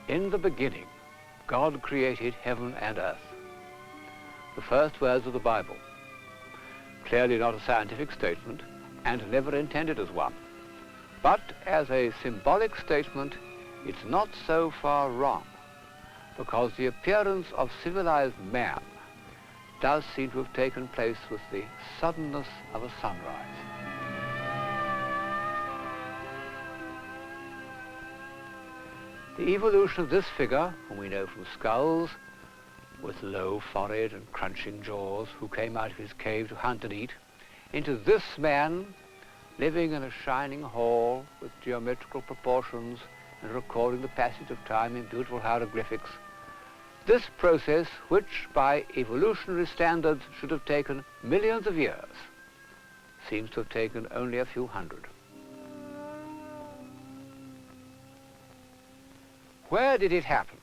In the beginning, God created heaven and earth. The first words of the Bible. Clearly not a scientific statement, and never intended as one. But as a symbolic statement, it's not so far wrong, because the appearance of civilized man does seem to have taken place with the suddenness of a sunrise. The evolution of this figure, whom we know from skulls, with low forehead and crunching jaws, who came out of his cave to hunt and eat, into this man living in a shining hall with geometrical proportions and recording the passage of time in beautiful hieroglyphics. This process, which by evolutionary standards should have taken millions of years, seems to have taken only a few hundred. Where did it happen?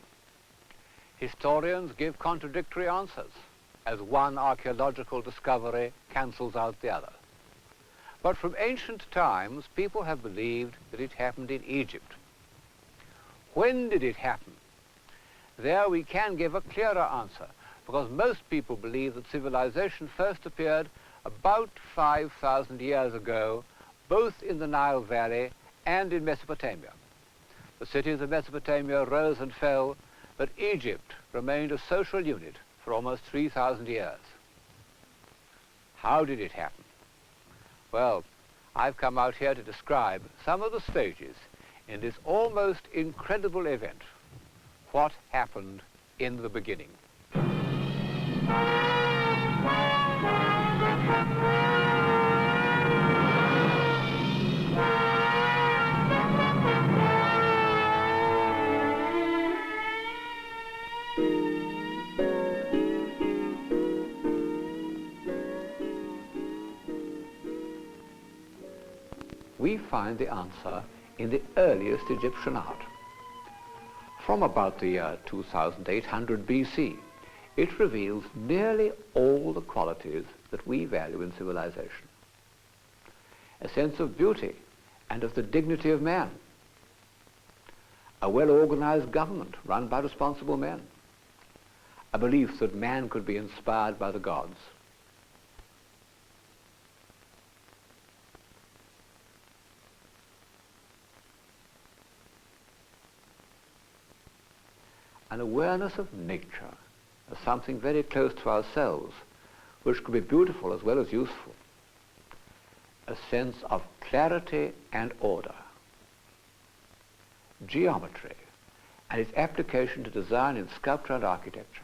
Historians give contradictory answers, as one archaeological discovery cancels out the other. But from ancient times, people have believed that it happened in Egypt. When did it happen? There we can give a clearer answer, because most people believe that civilization first appeared about 5,000 years ago, both in the Nile Valley and in Mesopotamia. The cities of Mesopotamia rose and fell, but Egypt remained a social unit for almost 3,000 years. How did it happen? Well, I've come out here to describe some of the stages in this almost incredible event. What happened in the beginning? We find the answer in the earliest Egyptian art. From about the year 2800 BC, it reveals nearly all the qualities that we value in civilization. A sense of beauty and of the dignity of man. A well-organized government run by responsible men. A belief that man could be inspired by the gods. An awareness of nature as something very close to ourselves, which could be beautiful as well as useful. A sense of clarity and order. Geometry and its application to design in sculpture and architecture.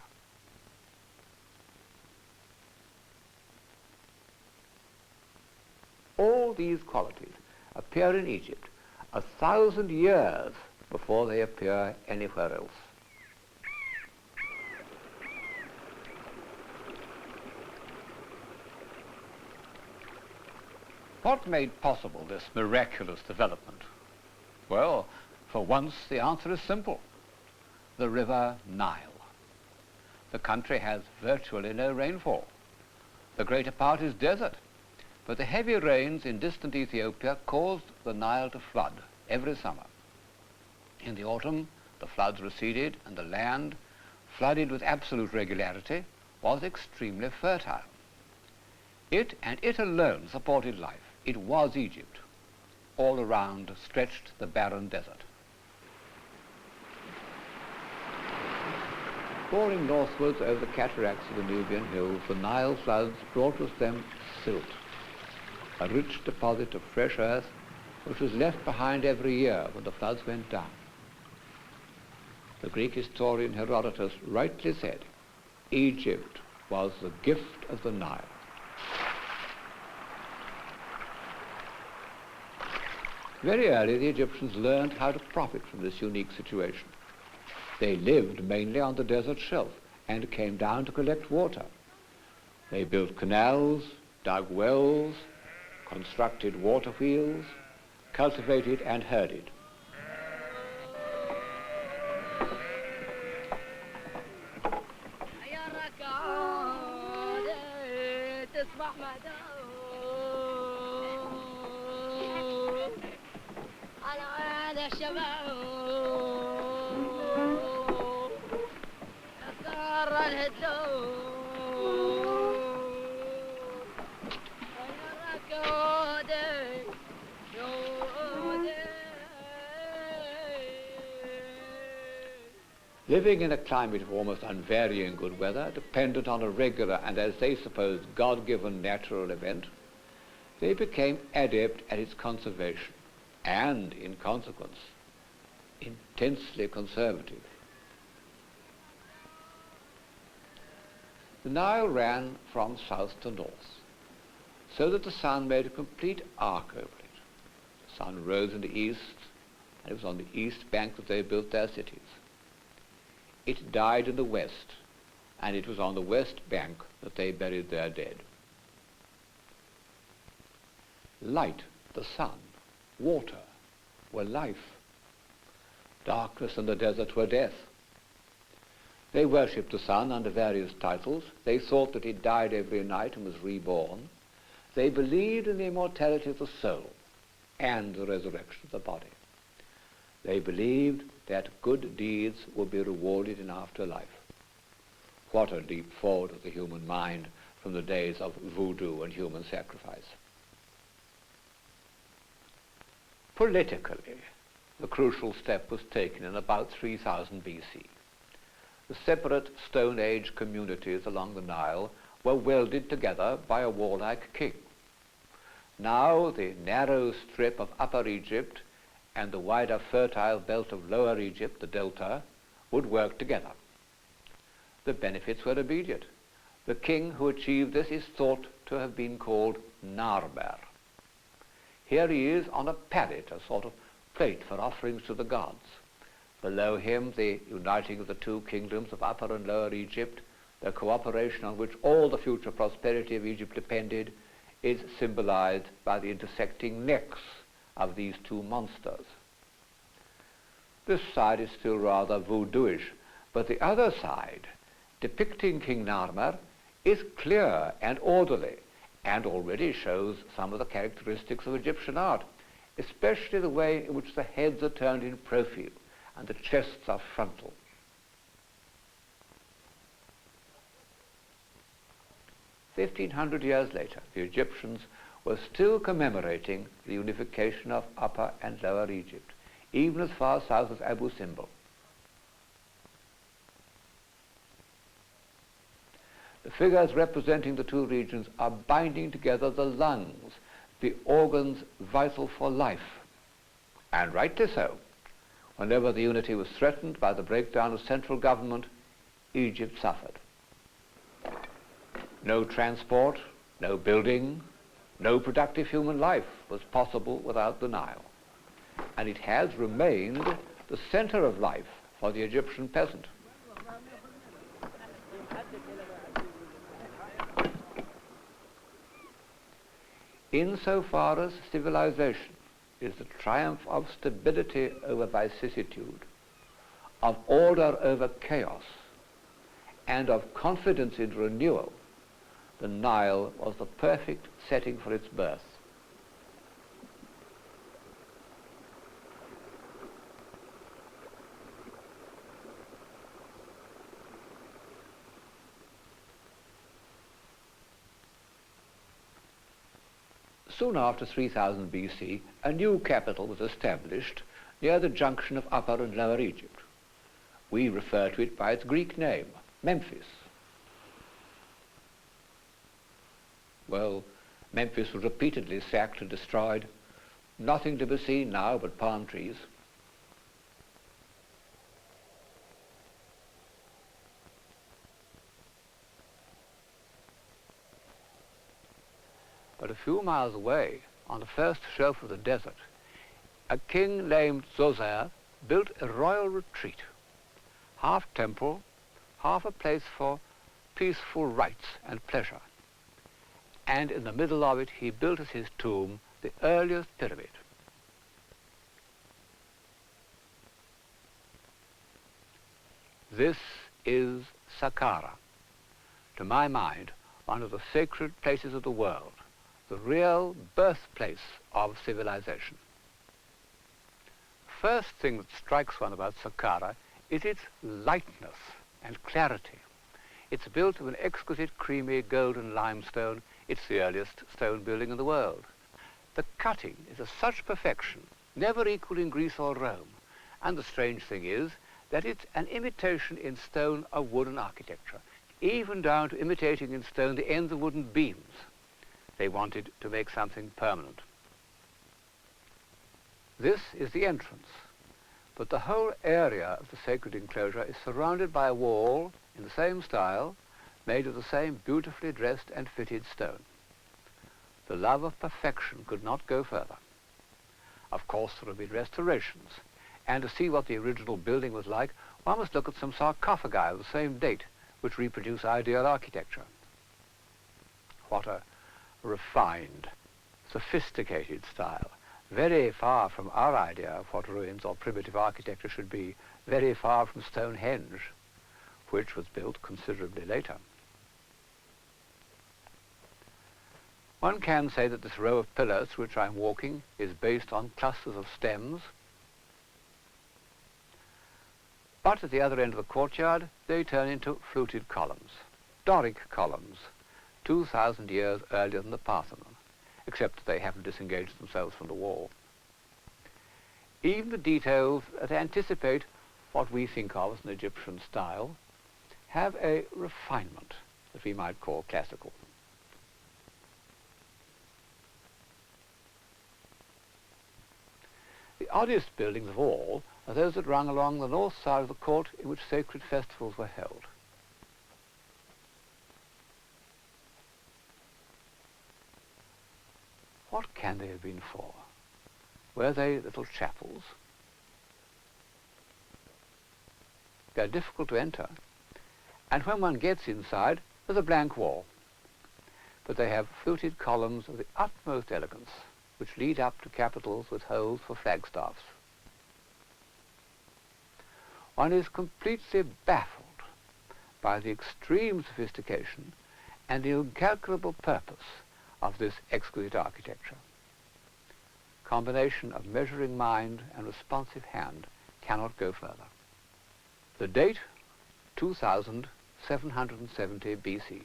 All these qualities appear in Egypt 1,000 years before they appear anywhere else. What made possible this miraculous development? Well, for once the answer is simple. The river Nile. The country has virtually no rainfall. The greater part is desert, but the heavy rains in distant Ethiopia caused the Nile to flood every summer. In the autumn, the floods receded and the land, flooded with absolute regularity, was extremely fertile. It and it alone supported life. It was Egypt. All around stretched the barren desert. Pouring northwards over the cataracts of the Nubian hills, the Nile floods brought with them silt, a rich deposit of fresh earth which was left behind every year when the floods went down. The Greek historian Herodotus rightly said, Egypt was the gift of the Nile. Very early, the Egyptians learned how to profit from this unique situation. They lived mainly on the desert shelf and came down to collect water. They built canals, dug wells, constructed water wheels, cultivated and herded. Living in a climate of almost unvarying good weather, dependent on a regular and, as they supposed, God-given natural event, they became adept at its conservation and, in consequence, intensely conservative. The Nile ran from south to north, so that the sun made a complete arc over it. The sun rose in the east, and it was on the east bank that they built their cities. It died in the west, and it was on the west bank that they buried their dead. Light, the sun, water were life. Darkness and the desert were death. They worshipped the sun under various titles. They thought that it died every night and was reborn. They believed in the immortality of the soul and the resurrection of the body. They believed that good deeds would be rewarded in afterlife. What a leap forward of the human mind from the days of voodoo and human sacrifice. Politically, the crucial step was taken in about 3000 BC. The separate Stone Age communities along the Nile were welded together by a warlike king. Now the narrow strip of Upper Egypt and the wider fertile belt of Lower Egypt, the Delta, would work together. The benefits were immediate. The king who achieved this is thought to have been called Narmer. Here he is on a pallet, a sort of plate for offerings to the gods. Below him, the uniting of the two kingdoms of Upper and Lower Egypt, the cooperation on which all the future prosperity of Egypt depended, is symbolized by the intersecting necks of these two monsters. This side is still rather voodooish, but the other side, depicting King Narmer, is clear and orderly, and already shows some of the characteristics of Egyptian art, especially the way in which the heads are turned in profile and the chests are frontal. "1,500 years later, the Egyptians were still commemorating the unification of Upper and Lower Egypt, even as far south as Abu Simbel. The figures representing the two regions are binding together the lungs, the organs vital for life, and rightly so. Whenever the unity was threatened by the breakdown of central government, Egypt suffered. No transport, no building, no productive human life was possible without the Nile, and it has remained the center of life for the Egyptian peasant. Insofar as civilization is the triumph of stability over vicissitude, of order over chaos, and of confidence in renewal, the Nile was the perfect setting for its birth. Soon after 3000 BC, a new capital was established near the junction of Upper and Lower Egypt. We refer to it by its Greek name, Memphis. Well, Memphis was repeatedly sacked and destroyed. Nothing to be seen now but palm trees. But a few miles away, on the first shelf of the desert, a king named Zoser built a royal retreat, half temple, half a place for peaceful rites and pleasure. And in the middle of it, he built as his tomb the earliest pyramid. This is Saqqara, to my mind, one of the sacred places of the world, the real birthplace of civilization. First thing that strikes one about Saqqara is its lightness and clarity. It's built of an exquisite creamy golden limestone. It's the earliest stone building in the world. The cutting is of such perfection, never equaled in Greece or Rome. And the strange thing is that it's an imitation in stone of wooden architecture, even down to imitating in stone the ends of wooden beams. They wanted to make something permanent. This is the entrance, but the whole area of the sacred enclosure is surrounded by a wall in the same style, made of the same beautifully dressed and fitted stone. The love of perfection could not go further. Of course, there have been restorations, and to see what the original building was like, one must look at some sarcophagi of the same date, which reproduce ideal architecture. What a refined, sophisticated style, very far from our idea of what ruins or primitive architecture should be, very far from Stonehenge, which was built considerably later. One can say that this row of pillars through which I'm walking is based on clusters of stems, but at the other end of the courtyard they turn into fluted columns, Doric columns, 2,000 years earlier than the Parthenon, except that they haven't disengaged themselves from the wall. Even the details that anticipate what we think of as an Egyptian style have a refinement that we might call classical. The oddest buildings of all are those that run along the north side of the court in which sacred festivals were held. What can they have been for? Were they little chapels? They're difficult to enter, and when one gets inside, there's a blank wall. But they have fluted columns of the utmost elegance, which lead up to capitals with holes for flagstaffs. One is completely baffled by the extreme sophistication and the incalculable purpose of this exquisite architecture. Combination of measuring mind and responsive hand cannot go further. The date, 2770 BC.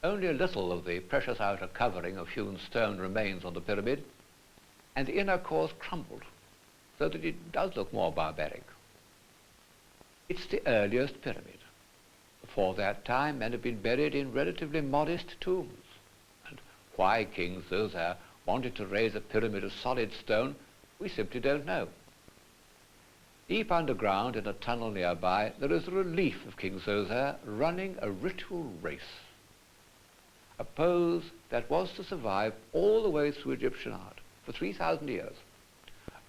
Only a little of the precious outer covering of hewn stone remains on the pyramid, and the inner core is crumbled, so that it does look more barbaric. It's the earliest pyramid. Before that time, men had been buried in relatively modest tombs, and why King Zoser wanted to raise a pyramid of solid stone, we simply don't know. Deep underground, in a tunnel nearby, there is a relief of King Zoser running a ritual race, a pose that was to survive all the way through Egyptian art for 3,000 years.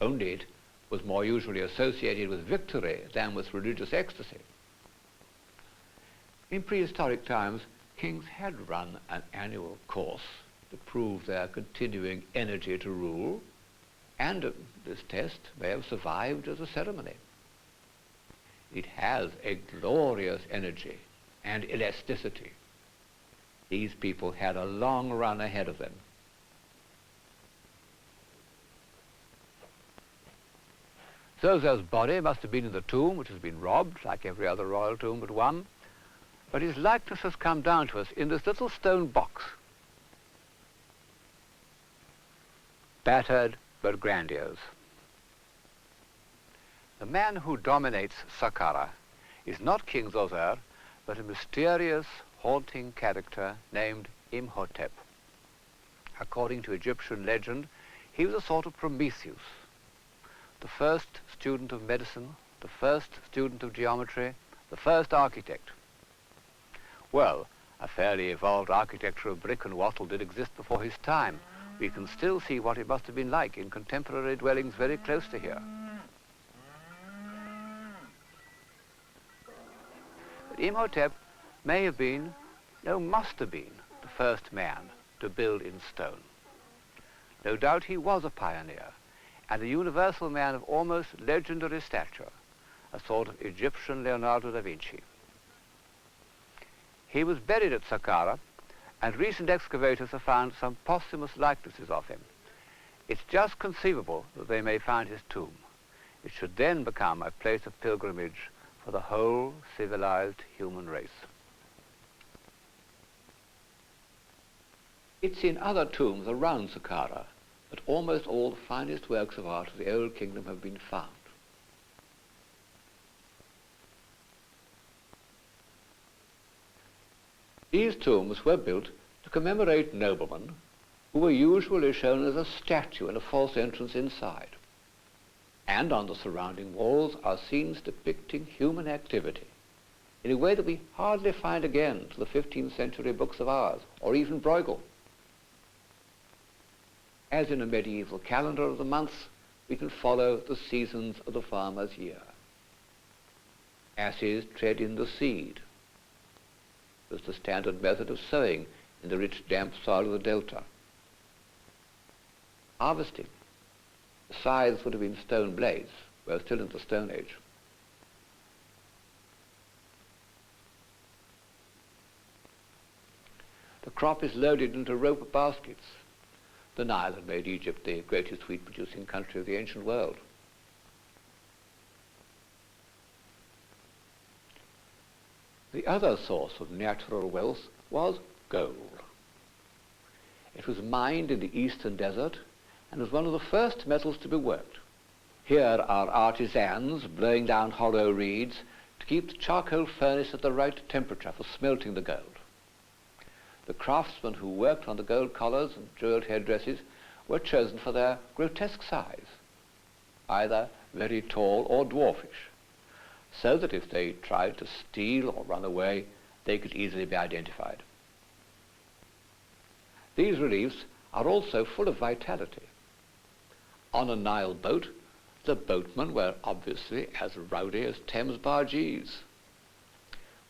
Only it was more usually associated with victory than with religious ecstasy. In prehistoric times, kings had run an annual course to prove their continuing energy to rule, and this test may have survived as a ceremony. It has a glorious energy and elasticity. These people had a long run ahead of them. Zoser's body must have been in the tomb, which has been robbed, like every other royal tomb but one, but his likeness has come down to us in this little stone box. Battered but grandiose. The man who dominates Saqqara is not King Zoser, but a mysterious, haunting character named Imhotep. According to Egyptian legend, he was a sort of Prometheus, the first student of medicine, the first student of geometry, the first architect. Well, a fairly evolved architecture of brick and wattle did exist before his time. We can still see what it must have been like in contemporary dwellings very close to here. But Imhotep may have been, no, must have been, the first man to build in stone. No doubt he was a pioneer, and a universal man of almost legendary stature, a sort of Egyptian Leonardo da Vinci. He was buried at Saqqara, and recent excavators have found some posthumous likenesses of him. It's just conceivable that they may find his tomb. It should then become a place of pilgrimage for the whole civilized human race. It's in other tombs around Saqqara that almost all the finest works of art of the Old Kingdom have been found. These tombs were built to commemorate noblemen who were usually shown as a statue in a false entrance inside. And on the surrounding walls are scenes depicting human activity in a way that we hardly find again to the 15th century books of ours, or even Bruegel. As in a medieval calendar of the months, we can follow the seasons of the farmer's year. Asses tread in the seed. It was the standard method of sowing in the rich damp soil of the delta. Harvesting. The scythes would have been stone blades. We're still in the Stone Age. The crop is loaded into rope baskets. The Nile had made Egypt the greatest wheat-producing country of the ancient world. The other source of natural wealth was gold. It was mined in the eastern desert and was one of the first metals to be worked. Here are artisans blowing down hollow reeds to keep the charcoal furnace at the right temperature for smelting the gold. The craftsmen who worked on the gold collars and jeweled headdresses were chosen for their grotesque size, either very tall or dwarfish, so that if they tried to steal or run away, they could easily be identified. These reliefs are also full of vitality. On a Nile boat, the boatmen were obviously as rowdy as Thames bargees.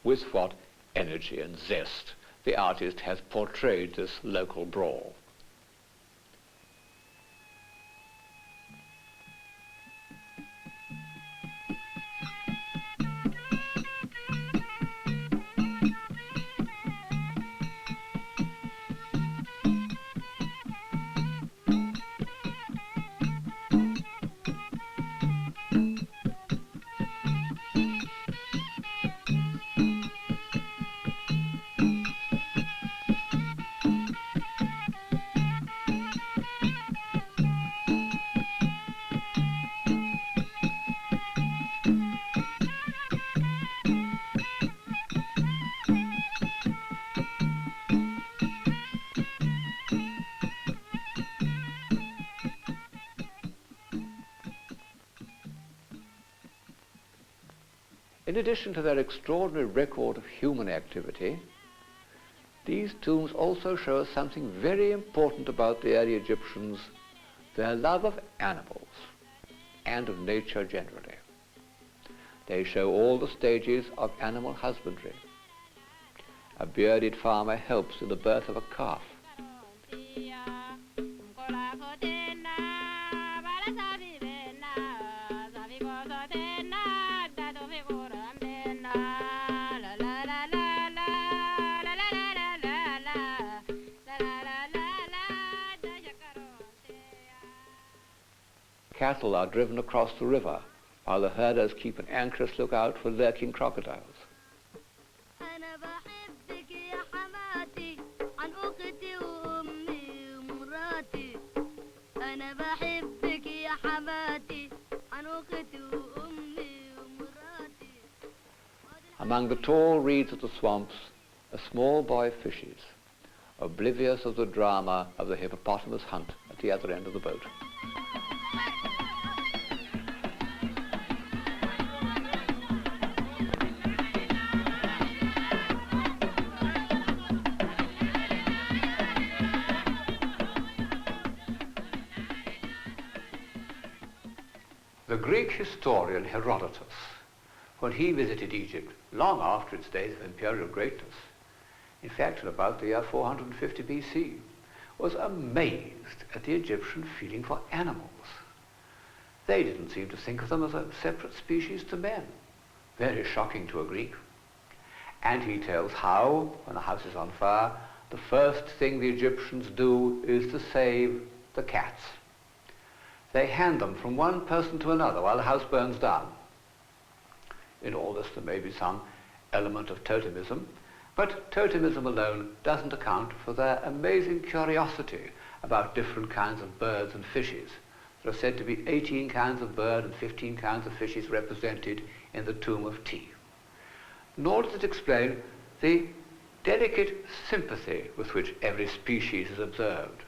With what energy and zest the artist has portrayed this local brawl. In addition to their extraordinary record of human activity, these tombs also show us something very important about the early Egyptians, their love of animals and of nature generally. They show all the stages of animal husbandry. A bearded farmer helps in the birth of a calf. Cattle are driven across the river, while the herders keep an anxious lookout for lurking crocodiles. Among the tall reeds of the swamps, a small boy fishes, oblivious of the drama of the hippopotamus hunt at the other end of the boat. The Greek historian Herodotus, when he visited Egypt long after its days of imperial greatness, in fact at about the year 450 BC, was amazed at the Egyptian feeling for animals. They didn't seem to think of them as a separate species to men. Very shocking to a Greek. And he tells how, when a house is on fire, the first thing the Egyptians do is to save the cats. They hand them from one person to another while the house burns down. In all this there may be some element of totemism, but totemism alone doesn't account for their amazing curiosity about different kinds of birds and fishes. There are said to be 18 kinds of bird and 15 kinds of fishes represented in the tomb of Ti. Nor does it explain the delicate sympathy with which every species is observed.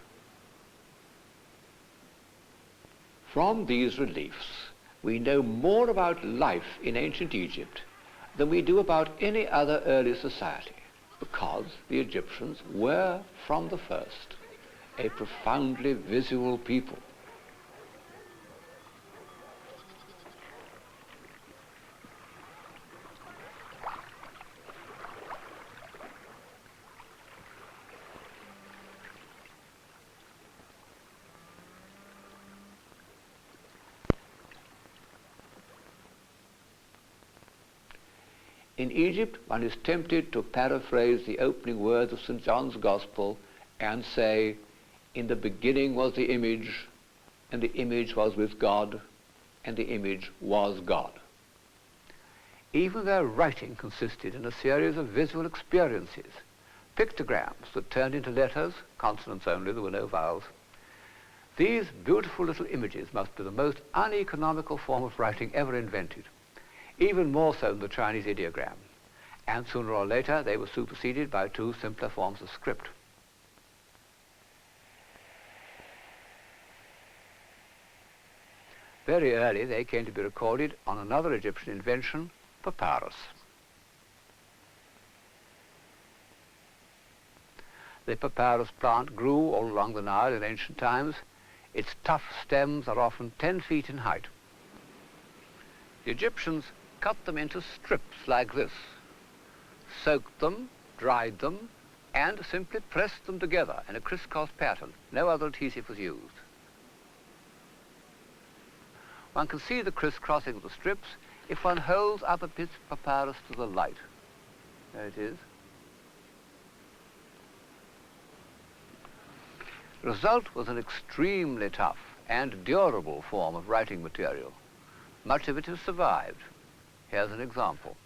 From these reliefs, we know more about life in ancient Egypt than we do about any other early society, because the Egyptians were, from the first, a profoundly visual people. In Egypt, one is tempted to paraphrase the opening words of St. John's Gospel and say, "In the beginning was the image, and the image was with God, and the image was God." Even their writing consisted in a series of visual experiences, pictograms that turned into letters, consonants only, there were no vowels. These beautiful little images must be the most uneconomical form of writing ever invented, even more so than the Chinese ideogram, and sooner or later they were superseded by two simpler forms of script. Very early they came to be recorded on another Egyptian invention, papyrus. The papyrus plant grew all along the Nile in ancient times. Its tough stems are often 10 feet in height. The Egyptians cut them into strips like this, soaked them, dried them, and simply pressed them together in a crisscross pattern. No other adhesive was used. One can see the crisscrossing of the strips if one holds up a bit of papyrus to the light. There it is. The result was an extremely tough and durable form of writing material. Much of it has survived. Here's an example.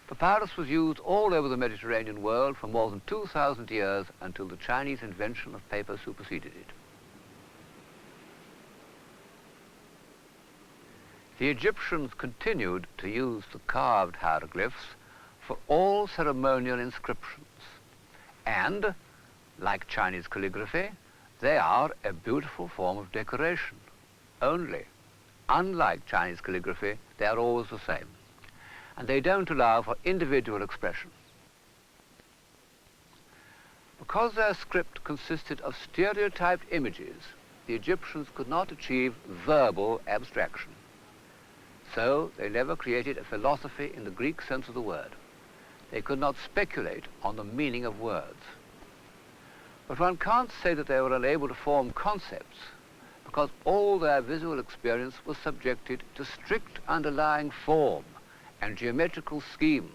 Papyrus was used all over the Mediterranean world for more than 2,000 years until the Chinese invention of paper superseded it. The Egyptians continued to use the carved hieroglyphs for all ceremonial inscriptions, and, like Chinese calligraphy, they are a beautiful form of decoration. Only, unlike Chinese calligraphy, they are always the same, and they don't allow for individual expression. Because their script consisted of stereotyped images, the Egyptians could not achieve verbal abstraction. So they never created a philosophy in the Greek sense of the word. They could not speculate on the meaning of words. But one can't say that they were unable to form concepts, because all their visual experience was subjected to strict underlying form and geometrical schemes.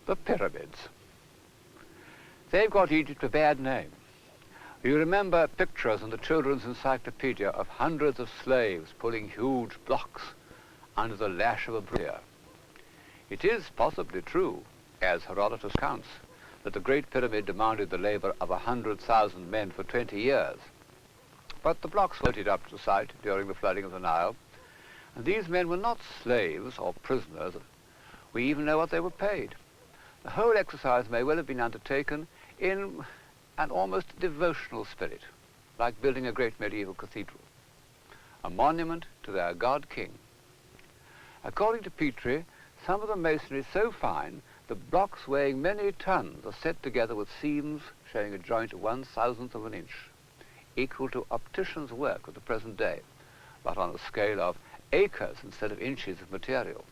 The pyramids. They've got Egypt a bad name. You remember pictures in the children's encyclopedia of hundreds of slaves pulling huge blocks under the lash of a brazier. It is possibly true, as Herodotus counts, that the Great Pyramid demanded the labor of 100,000 men for 20 years. But the blocks floated up to the site during the flooding of the Nile, and these men were not slaves or prisoners. We even know what they were paid. The whole exercise may well have been undertaken in an almost devotional spirit, like building a great medieval cathedral, a monument to their god-king. According to Petrie, some of the masonry is so fine that blocks weighing many tons are set together with seams showing a joint 1/1000 of an inch, equal to optician's work of the present day. but on a scale of acres instead of inches of material.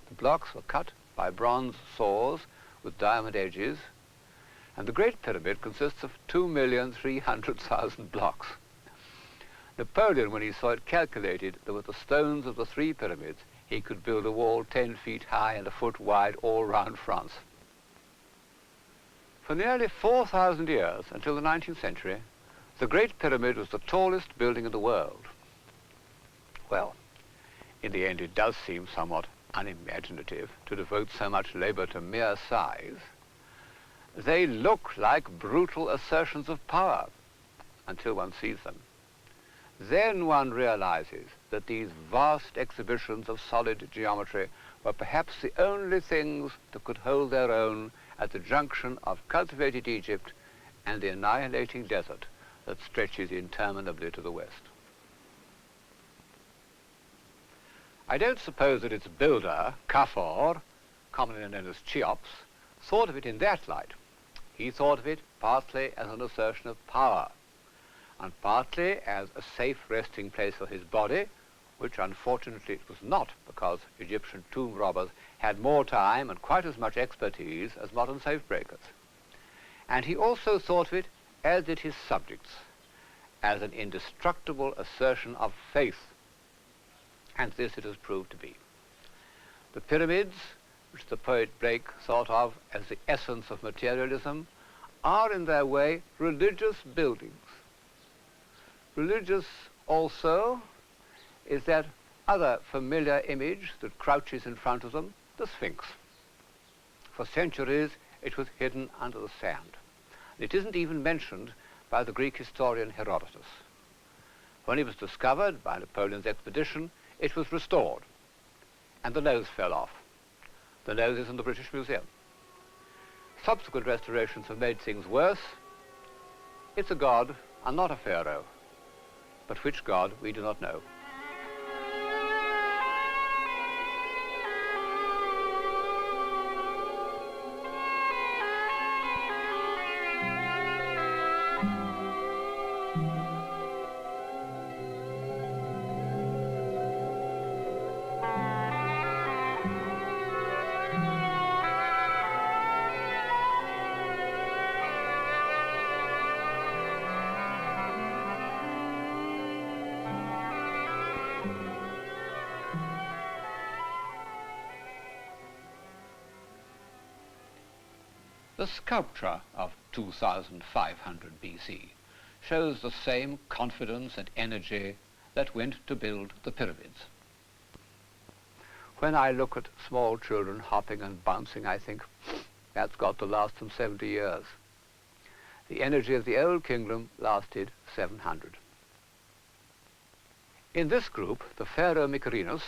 The blocks were cut by bronze saws with diamond edges, and the Great Pyramid consists of 2,300,000 blocks. Napoleon, when he saw it, calculated that with the stones of the 3 pyramids, he could build a wall 10 feet high and a foot wide all round France. For nearly 4,000 years, until the 19th century, the Great Pyramid was the tallest building in the world. Well, in the end it does seem somewhat unimaginative to devote so much labor to mere size. They look like brutal assertions of power until one sees them. Then one realizes that these vast exhibitions of solid geometry were perhaps the only things that could hold their own at the junction of cultivated Egypt and the annihilating desert that stretches interminably to the west. I don't suppose that its builder, Kafur, commonly known as Cheops, thought of it in that light. He thought of it partly as an assertion of power, and partly as a safe resting place for his body, which unfortunately it was not, because Egyptian tomb robbers had more time and quite as much expertise as modern safe breakers. And he also thought of it, as did his subjects, as an indestructible assertion of faith. And this it has proved to be. The pyramids, which the poet Blake thought of as the essence of materialism, are in their way religious buildings. Religious also is that other familiar image that crouches in front of them, the Sphinx. For centuries it was hidden under the sand. It isn't even mentioned by the Greek historian Herodotus. When it was discovered by Napoleon's expedition, it was restored, and the nose fell off. The nose is in the British Museum. Subsequent restorations have made things worse. It's a god and not a pharaoh, but which god we do not know. The sculpture of 2500 BC shows the same confidence and energy that went to build the pyramids. When I look at small children hopping and bouncing, I think, that's got to last them 70 years. The energy of the Old Kingdom lasted 700. In this group, the pharaoh Mycerinus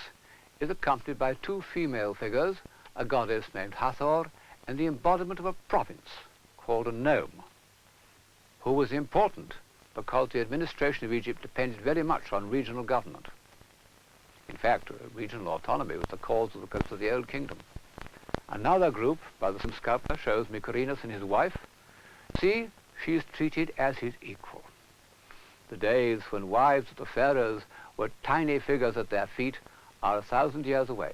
is accompanied by 2 female figures, a goddess named Hathor and the embodiment of a province called a nome, who was important because the administration of Egypt depended very much on regional government. In fact, regional autonomy was the cause of the growth of the Old Kingdom. Another group by the same sculptor shows Mycerinus and his wife. See, she is treated as his equal. The days when wives of the pharaohs were tiny figures at their feet are 1,000 years away.